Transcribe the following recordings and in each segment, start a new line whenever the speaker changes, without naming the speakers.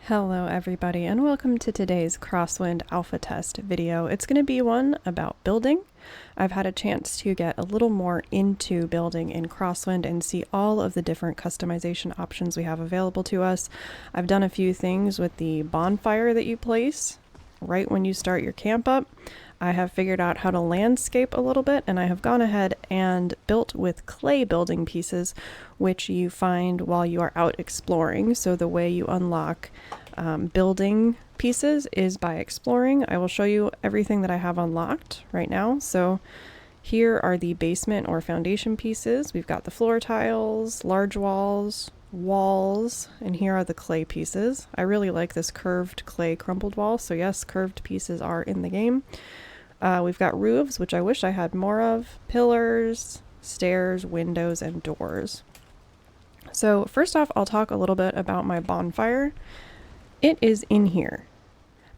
Hello everybody and welcome to today's Crosswind alpha test video. It's going to be one about building. I've had a chance to get a little more into building in Crosswind and see all of the different customization options we have available to us. I've done a few things with the bonfire that you place right when you start your camp up. I have figured out how to landscape a little bit, and I have gone ahead and built with clay building pieces, which you find while you are out exploring. So the way you unlock building pieces is by exploring. I will show you everything that I have unlocked right now. So here are the basement or foundation pieces. We've got the floor tiles, large walls, and here are the clay pieces. I really like this curved clay crumbled wall, so yes, curved pieces are in the game. We've got roofs, which I wish I had more of, pillars, stairs, windows, and doors. So first off, I'll talk a little bit about my bonfire. It is in here.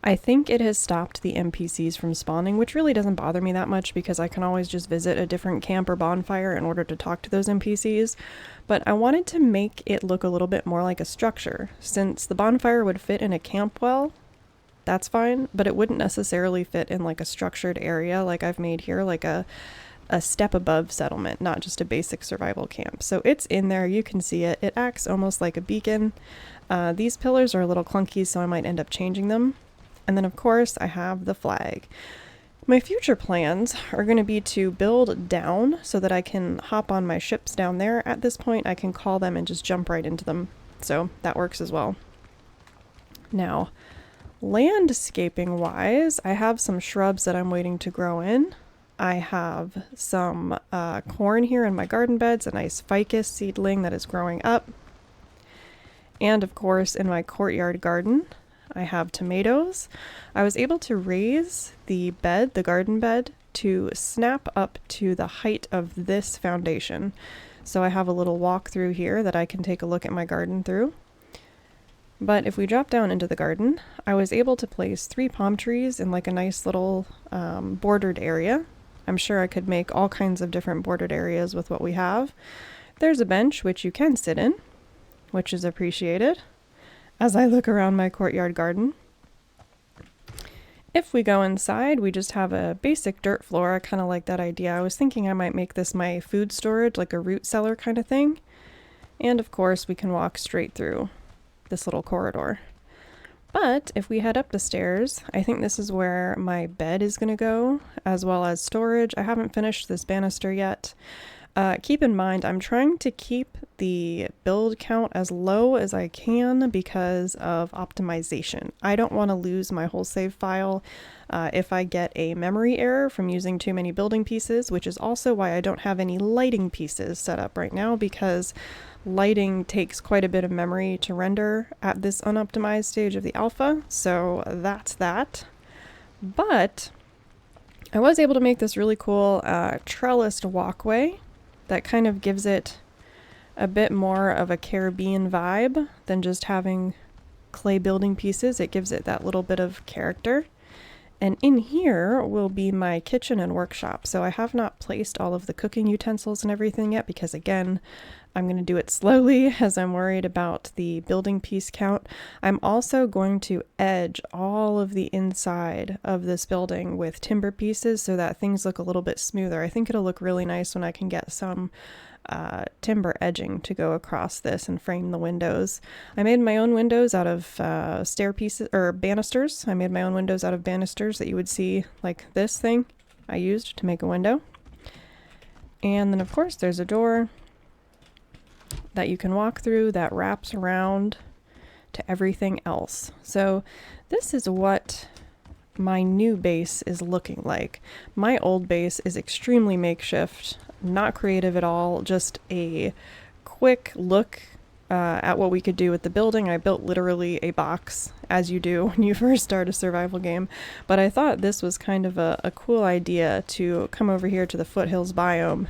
I think it has stopped the NPCs from spawning, which really doesn't bother me that much because I can always just visit a different camp or bonfire in order to talk to those NPCs. But I wanted to make it look a little bit more like a structure. Since the bonfire would fit in a camp well, that's fine, but it wouldn't necessarily fit in like a structured area like I've made here, like a step above settlement, not just a basic survival camp. So it's in there, you can see it. It acts almost like a beacon. These pillars are a little clunky, so I might end up changing them. And then of course I have the flag. My future plans are going to be to build down so that I can hop on my ships down there. At this point I can call them and just jump right into them. So that works as well. Now, landscaping wise, I have some shrubs that I'm waiting to grow in. I have some corn here in my garden beds, a nice ficus seedling that is growing up. And of course in my courtyard garden, I have tomatoes. I was able to raise the bed, the garden bed, to snap up to the height of this foundation. So I have a little walk through here that I can take a look at my garden through. But if we drop down into the garden, I was able to place 3 palm trees in like a nice little bordered area. I'm sure I could make all kinds of different bordered areas with what we have. There's a bench which you can sit in, which is appreciated as I look around my courtyard garden. If we go inside, we just have a basic dirt floor. I kind of like that idea. I was thinking I might make this my food storage, like a root cellar kind of thing. And of course, we can walk straight through this little corridor. But if we head up the stairs, I think this is where my bed is going to go, as well as storage. I haven't finished this banister yet. Keep in mind, I'm trying to keep the build count as low as I can because of optimization. I don't want to lose my whole save file if I get a memory error from using too many building pieces, which is also why I don't have any lighting pieces set up right now, because lighting takes quite a bit of memory to render at this unoptimized stage of the alpha, so that's that. But I was able to make this really cool trellised walkway that kind of gives it a bit more of a Caribbean vibe than just having clay building pieces. It gives it that little bit of character. And in here will be my kitchen and workshop. So I have not placed all of the cooking utensils and everything yet because, again, I'm going to do it slowly as I'm worried about the building piece count. I'm also going to edge all of the inside of this building with timber pieces so that things look a little bit smoother. I think it'll look really nice when I can get some timber edging to go across this and frame the windows. I made my own windows out of stair pieces or banisters. I made my own windows out of banisters that you would see like this thing I used to make a window. And then of course there's a door that you can walk through that wraps around to everything else. So this is what my new base is looking like. My old base is extremely makeshift, not creative at all, just a quick look at what we could do with the building. I built literally a box, as you do when you first start a survival game, but I thought this was kind of a cool idea to come over here to the Foothills biome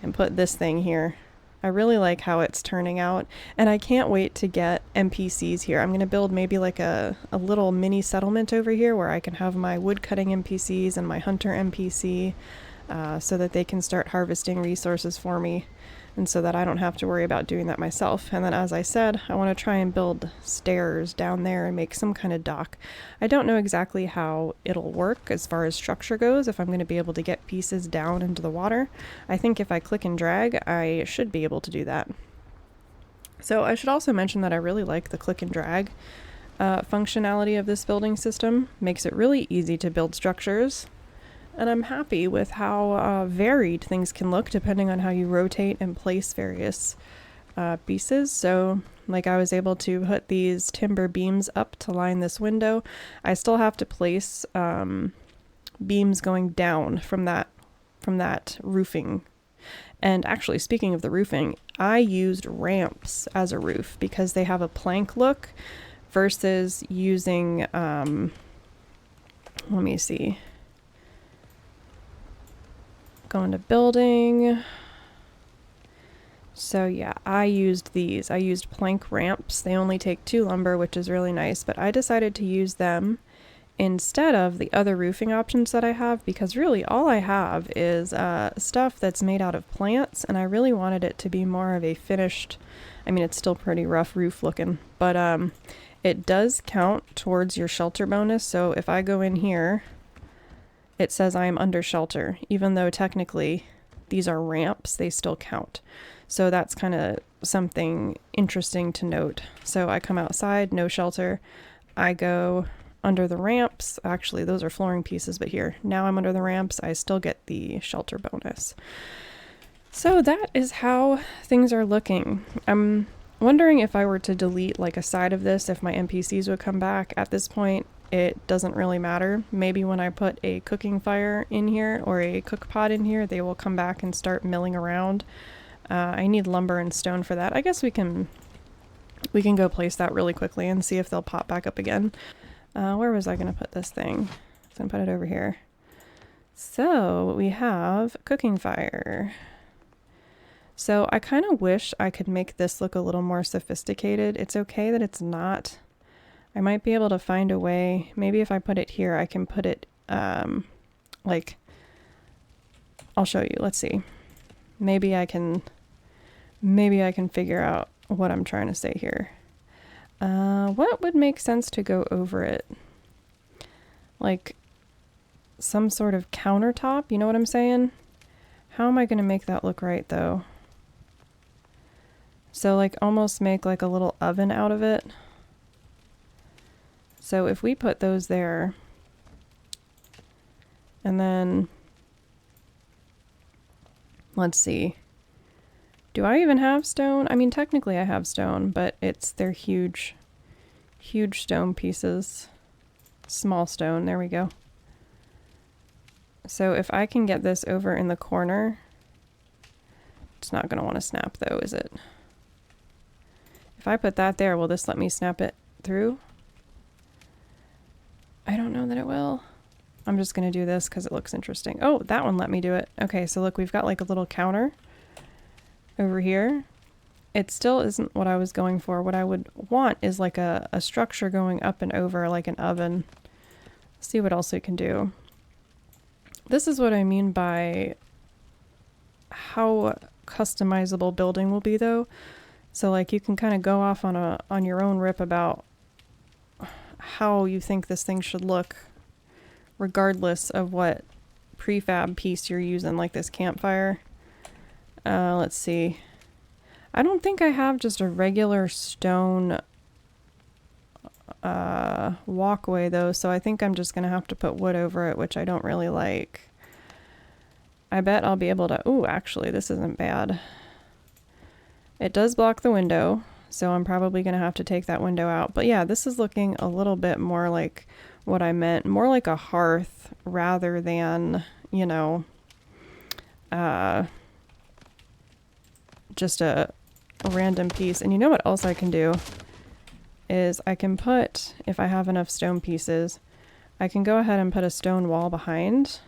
and put this thing here. I really like how it's turning out, and I can't wait to get NPCs here. I'm going to build maybe like a little mini settlement over here where I can have my wood cutting NPCs and my hunter NPC so that they can start harvesting resources for me. and so that I don't have to worry about doing that myself. And then, as I said, I want to try and build stairs down there and make some kind of dock. I don't know exactly how it'll work as far as structure goes, if I'm going to be able to get pieces down into the water. I think if I click and drag, I should be able to do that. So I should also mention that I really like the click and drag functionality of this building system. Makes it really easy to build structures. And I'm happy with how varied things can look depending on how you rotate and place various pieces. So like I was able to put these timber beams up to line this window. I still have to place beams going down from that roofing. And actually, speaking of the roofing, I used ramps as a roof because they have a plank look versus using, let me see. Going to building. So yeah, I used these. I used plank ramps. They only take 2 lumber, which is really nice, but I decided to use them instead of the other roofing options that I have, because really all I have is stuff that's made out of plants, and I really wanted it to be more of a finished, I mean, it's still pretty rough roof looking, but it does count towards your shelter bonus. So if I go in here, it says I am under shelter, even though technically these are ramps, they still count. So that's kind of something interesting to note. So I come outside, no shelter. I go under the ramps. Actually, those are flooring pieces, but here, now I'm under the ramps. I still get the shelter bonus. So that is how things are looking. I'm wondering if I were to delete like a side of this, if my NPCs would come back. At this point, it doesn't really matter. Maybe when I put a cooking fire in here or a cook pot in here, they will come back and start milling around. I need lumber and stone for that. I guess we can go place that really quickly and see if they'll pop back up again. Where was I going to put this thing? I'm going to put it over here. So we have cooking fire. So I kind of wish I could make this look a little more sophisticated. It's okay that it's not. I might be able to find a way. Maybe if I put it here, I can put it, like, I'll show you. Let's see. Maybe I can figure out what I'm trying to say here. What would make sense to go over it? Like some sort of countertop, you know what I'm saying? How am I going to make that look right though? So like almost make like a little oven out of it. So if we put those there, and then, let's see, do I even have stone? I mean, technically I have stone, but they're huge, huge stone pieces. Small stone, there we go. So if I can get this over in the corner, it's not going to want to snap though, is it? If I put that there, will this let me snap it through? I don't know that it will. I'm just going to do this because it looks interesting. Oh, that one let me do it. Okay, so look, we've got like a little counter over here. It still isn't what I was going for. What I would want is like a structure going up and over like an oven. Let's see what else we can do. This is what I mean by how customizable building will be though. So like you can kind of go off on your own rip about how you think this thing should look, regardless of what prefab piece you're using, like this campfire. Let's see. I don't think I have just a regular stone walkway though, so I think I'm just gonna have to put wood over it, which I don't really like. I bet I'll be able to, ooh, actually this isn't bad. It does block the window, so I'm probably gonna have to take that window out. But yeah, this is looking a little bit more like what I meant, more like a hearth rather than, you know, just a random piece. And you know what else I can do is I can put, if I have enough stone pieces, I can go ahead and put a stone wall behind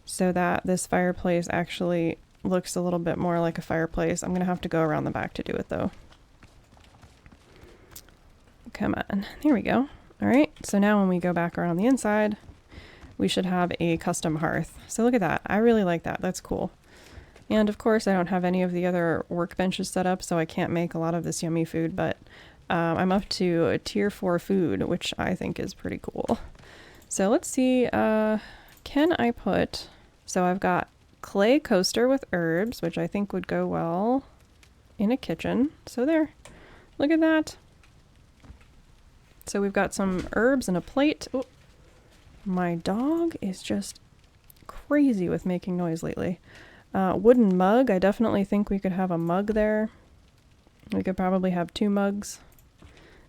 so that this fireplace actually looks a little bit more like a fireplace. I'm gonna have to go around the back to do it though. Come on, there we go. All right, so now when we go back around the inside, we should have a custom hearth. So look at that, I really like that, that's cool. And of course, I don't have any of the other workbenches set up, so I can't make a lot of this yummy food, but I'm up to a tier 4 food, which I think is pretty cool. So let's see, can I put, so I've got clay coaster with herbs, which I think would go well in a kitchen. So there, look at that. So we've got some herbs and a plate. Oh, my dog is just crazy with making noise lately. Wooden mug, I definitely think we could have a mug there. We could probably have 2 mugs.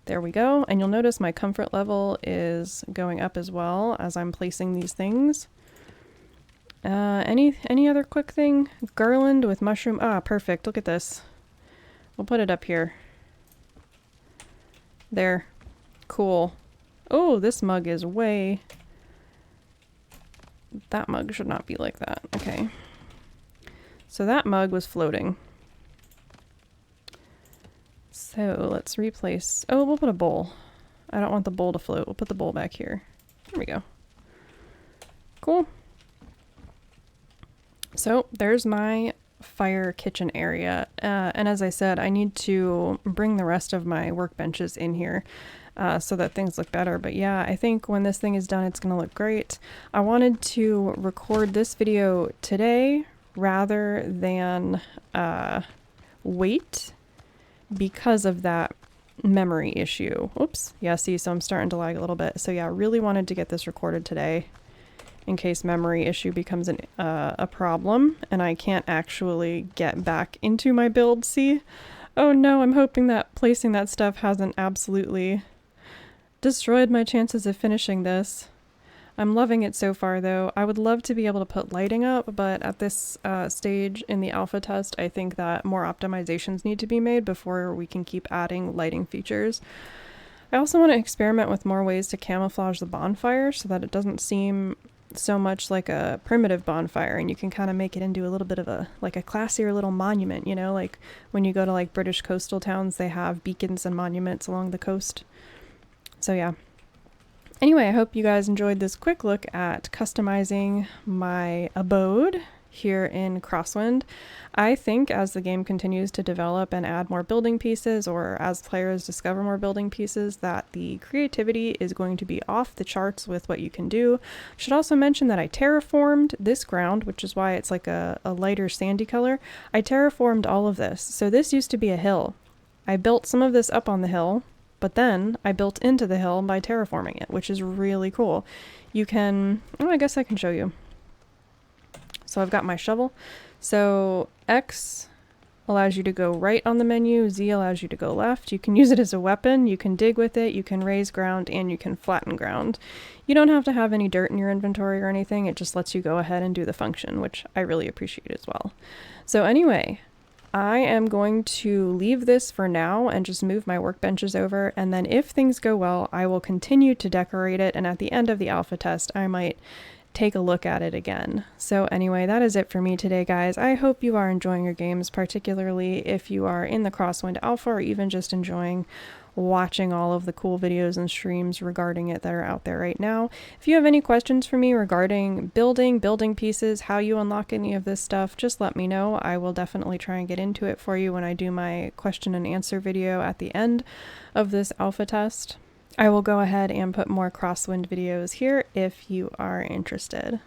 There we go. And you'll notice my comfort level is going up as well as I'm placing these things. Any other quick thing? Garland with mushroom. Ah, perfect. Look at this. We'll put it up here. There. Cool. Oh, this mug is way... That mug should not be like that. Okay. So that mug was floating. So let's replace... Oh, we'll put a bowl. I don't want the bowl to float. We'll put the bowl back here. There we go. Cool. So there's my fire kitchen area. And as I said, I need to bring the rest of my workbenches in here so that things look better. But yeah, I think when this thing is done, it's going to look great. I wanted to record this video today rather than wait because of that memory issue. Oops. Yeah, see, so I'm starting to lag a little bit. So yeah, I really wanted to get this recorded today in case memory issue becomes a problem and I can't actually get back into my build. See? Oh no, I'm hoping that placing that stuff hasn't absolutely destroyed my chances of finishing this. I'm loving it so far though. I would love to be able to put lighting up, but at this stage in the alpha test, I think that more optimizations need to be made before we can keep adding lighting features. I also want to experiment with more ways to camouflage the bonfire so that it doesn't seem so much like a primitive bonfire and you can kind of make it into a little bit of a like a classier little monument, you know, like when you go to like British coastal towns, they have beacons and monuments along the coast. So yeah. Anyway, I hope you guys enjoyed this quick look at customizing my abode here in Crosswind. I think as the game continues to develop and add more building pieces, or as players discover more building pieces, that the creativity is going to be off the charts with what you can do. Should also mention that I terraformed this ground, which is why it's like a lighter sandy color. I terraformed all of this. So this used to be a hill. I built some of this up on the hill, but then I built into the hill by terraforming it, which is really cool. You can, oh, I guess I can show you. So I've got my shovel. So X allows you to go right on the menu, Z allows you to go left. You can use it as a weapon, you can dig with it, you can raise ground, and you can flatten ground. You don't have to have any dirt in your inventory or anything, it just lets you go ahead and do the function, which I really appreciate as well. So anyway, I am going to leave this for now and just move my workbenches over, and then if things go well, I will continue to decorate it, and at the end of the alpha test, I might take a look at it again. So anyway, that is it for me today, guys. I hope you are enjoying your games, particularly if you are in the Crosswind Alpha or even just enjoying watching all of the cool videos and streams regarding it that are out there right now. If you have any questions for me regarding building pieces, how you unlock any of this stuff, just let me know. I will definitely try and get into it for you when I do my question and answer video at the end of this alpha test. I will go ahead and put more Crosswind videos here if you are interested.